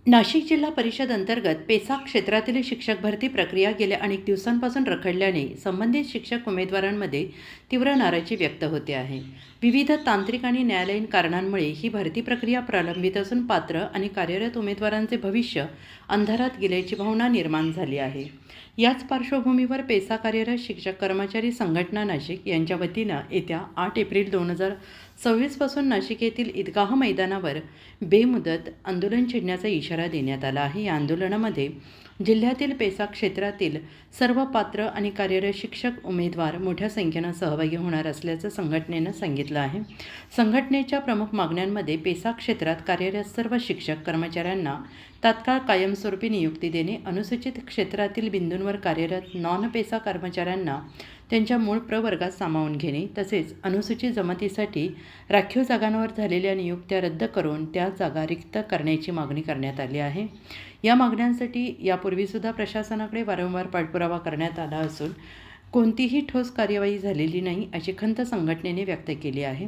नाशिक जिल्हा परिषद अंतर्गत पेसा क्षेत्रातील शिक्षक भरती प्रक्रिया गेल्या अनेक दिवसांपासून रखडल्याने संबंधित शिक्षक उमेदवारांमध्ये तीव्र नाराजी व्यक्त होते आहे। विविध तांत्रिक आणि न्यायालयीन कारणांमुळे ही भरती प्रक्रिया प्रलंबित असून पात्र आणि कार्यरत उमेदवारांचे भविष्य अंधारात गेल्याची भावना निर्माण झाली आहे। याच पार्श्वभूमीवर पेसा कार्यरत शिक्षक कर्मचारी संघटना नाशिक यांच्या वतीनं येत्या 8 एप्रिल 2026 पासून नाशिक येथील ईदगाह मैदानावर बेमुदत आंदोलन छेडण्याचा इशारा देण्यात आला आहे। या आंदोलनामध्ये जिल्ह्यातील पेसा क्षेत्रातील सर्व पात्र आणि कार्यरत शिक्षक उमेदवार मोठ्या संख्येनं सहभागी होणार असल्याचं संघटनेनं सांगितलं आहे। संघटनेच्या प्रमुख मागण्यांमध्ये पेसा क्षेत्रात कार्यरत सर्व शिक्षक कर्मचाऱ्यांना तात्काळ कायमस्वरूपी नियुक्ती देणे, अनुसूचित क्षेत्रातील बिंदूंवर कार्यरत नॉन पेसा कर्मचाऱ्यांना त्यांच्या मूळ प्रवर्गात सामावून घेणे, तसेच अनुसूचित जमातीसाठी राखीव जागांवर झालेल्या नियुक्त्या रद्द करून त्या जागा रिक्त करण्याची मागणी करण्यात आली आहे। या मागण्यांसाठी यापूर्वीसुद्धा प्रशासनाकडे वारंवार पाठपुरावा करण्यात आला असून कोणतीही ठोस कार्यवाही झालेली नाही अशी खंत संघटनेने व्यक्त केली आहे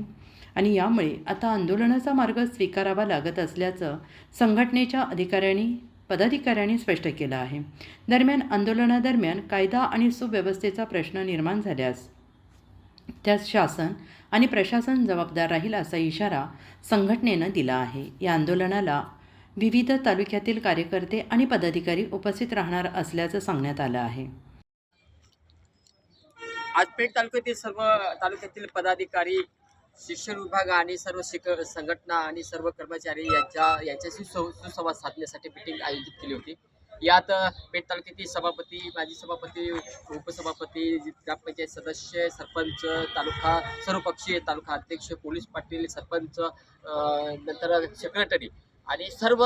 आणि यामुळे आता आंदोलनाचा मार्ग स्वीकारावा लागत असल्याचं संघटनेच्या पदाधिकाऱ्यांनी स्पष्ट केलं आहे। दरम्यान आंदोलनादरम्यान कायदा आणि सुव्यवस्थेचा प्रश्न निर्माण झाल्यास त्यास शासन आणि प्रशासन जबाबदार राहील असा इशारा संघटनेनं दिला आहे। या आंदोलनाला विविध तालुक्यातील कार्यकर्ते आणि पदाधिकारी उपस्थित राहणार असल्याचं सांगण्यात आलं आहे। आज पेठ तालुक्यातील सर्व तालुक्यातील पदाधिकारी, शिक्षण विभाग आणि सर्व संघटना आणि सर्व कर्मचारी यांच्याशी सुसंवाद साधण्यासाठी मीटिंग आयोजित केली होती। यात पेठ तालुक्यातील सभापती, माजी सभापती, उपसभापती, ग्रामपंचायत सदस्य, सरपंच, तालुका सर्वपक्षीय तालुका अध्यक्ष, पोलीस पाटील, सरपंच, नंतर सेक्रेटरी आणि सर्व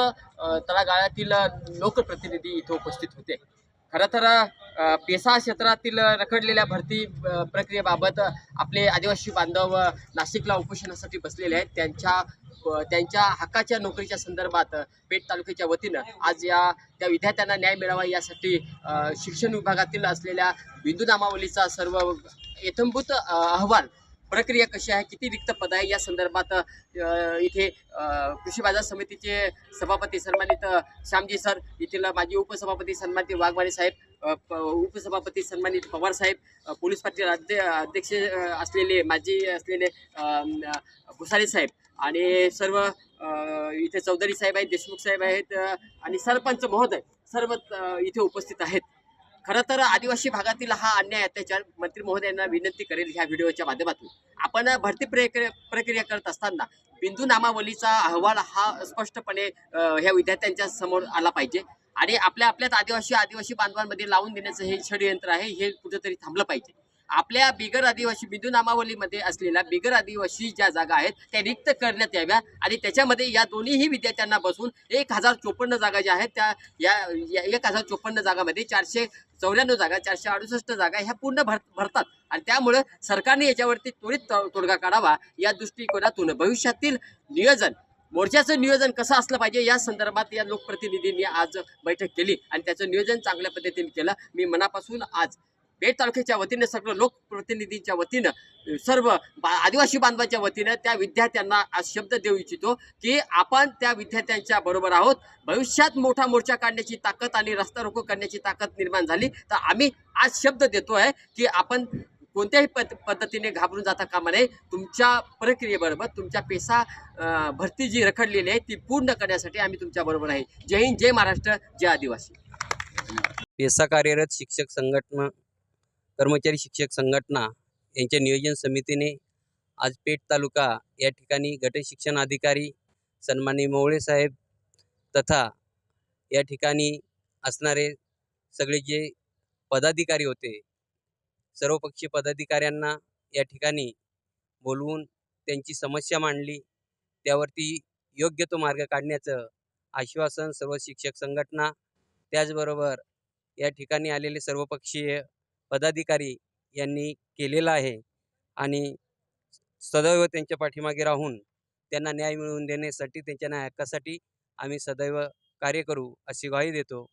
तळागाळातील लोकप्रतिनिधी इथे उपस्थित होते। खरं तर पेसा क्षेत्रातील रखडलेल्या भरती प्रक्रियेबाबत आपले आदिवासी बांधव नाशिकला उपोषणासाठी बसलेले आहेत। त्यांच्या हक्काच्या नोकरीच्या संदर्भात पेठ तालुक्याच्या वतीनं आज त्या विद्यार्थ्यांना न्याय मिळावा यासाठी शिक्षण विभागातील असलेल्या बिंदू नामावलीचा सर्व यथंभूत अहवाल, प्रक्रिया कशी आहे, किती रिक्त पद आहे या संदर्भात इथे कृषी बाजार समितीचे सभापती सन्मानित श्यामजी सर, येथील माजी उपसभापती सन्मानित वाघमारे साहेब, उपसभापती सन्मानित पवार साहेब, पोलीस पाटील अध्यक्ष असलेले माजी असलेले घुसारे साहेब आणि सर्व इथे चौधरी साहेब आहेत, देशमुख साहेब आहेत आणि सरपंच महोदय सर्व इथे उपस्थित आहेत। खरं तर आदिवासी भागातील हा अन्याय अत्याचार मंत्री महोदयांना विनंती करेल ह्या व्हिडिओच्या माध्यमातून, आपण भरती प्रक्रिया करत असताना बिंदू नामावलीचा अहवाल हा स्पष्टपणे ह्या विद्यार्थ्यांच्या समोर आला पाहिजे आणि आपल्यात आदिवासी बांधवांमध्ये लावून देण्याचं हे षडयंत्र आहे, हे कुठेतरी थांबलं पाहिजे। आपल्या बिगर आदिवासी बिंदू नामावलीमध्ये असलेल्या बिगर आदिवासी ज्या जागा आहेत त्या रिक्त करण्यात याव्या आणि त्याच्यामध्ये या दोन्हीही विद्यार्थ्यांना बसून 1054 जागा ज्या आहेत त्या या 1054 जागामध्ये 494 जागा, 468 जागा ह्या पूर्ण भरतात आणि त्यामुळे सरकारने याच्यावरती त्वरित तोडगा काढावा या दृष्टिकोनातून भविष्यातील नियोजन, मोर्चाचं नियोजन कसं असलं पाहिजे या संदर्भात या लोकप्रतिनिधींनी आज बैठक केली आणि त्याचं नियोजन चांगल्या पद्धतीने केलं। मी मनापासून आज पेठ तालुक्याच्या वतीने सर्व लोकप्रतिनिधींच्या वतीनं सर्व आदिवासी बांधवांच्या वतीनं त्या विद्यार्थ्यांना आज शब्द देऊ इच्छितो की आपण त्या विद्यार्थ्यांच्या बरोबर आहोत। भविष्यात मोठा मोर्चा काढण्याची ताकद आणि रस्ता रोको करण्याची ताकद निर्माण झाली तर आम्ही आज शब्द देतोय की आपण कोणत्याही पद्धतीने घाबरून जाता कामा नये। तुमच्या प्रक्रियेबरोबर तुमच्या पेसा भरती जी रखडलेली आहे ती पूर्ण करण्यासाठी आम्ही तुमच्या बरोबर आहे। जय हिंद, जय महाराष्ट्र, जय आदिवासी। पेसा कार्यरत शिक्षक संघटना, कर्मचारी शिक्षक संघटना यांच्या नियोजन समितीने आज पेठ तालुका या ठिकाणी गट शिक्षण अधिकारी सन्माननीय मोवळे साहेब तथा या ठिकाणी असणारे सगळे जे पदाधिकारी होते, सर्वपक्षीय पदाधिकाऱ्यांना या ठिकाणी बोलवून त्यांची समस्या मांडली, त्यावरती योग्य तो मार्ग काढण्याचं आश्वासन सर्व शिक्षक संघटना त्याचबरोबर या ठिकाणी आलेले सर्वपक्षीय पदाधिकारी यांनी केलेलं आहे आणि सदैव त्यांच्या पाठीमागे राहून त्यांना न्याय मिळवून देण्यासाठी, त्यांच्या न्याय हक्कासाठी आम्ही सदैव कार्य करू अशी ग्वाही देतो।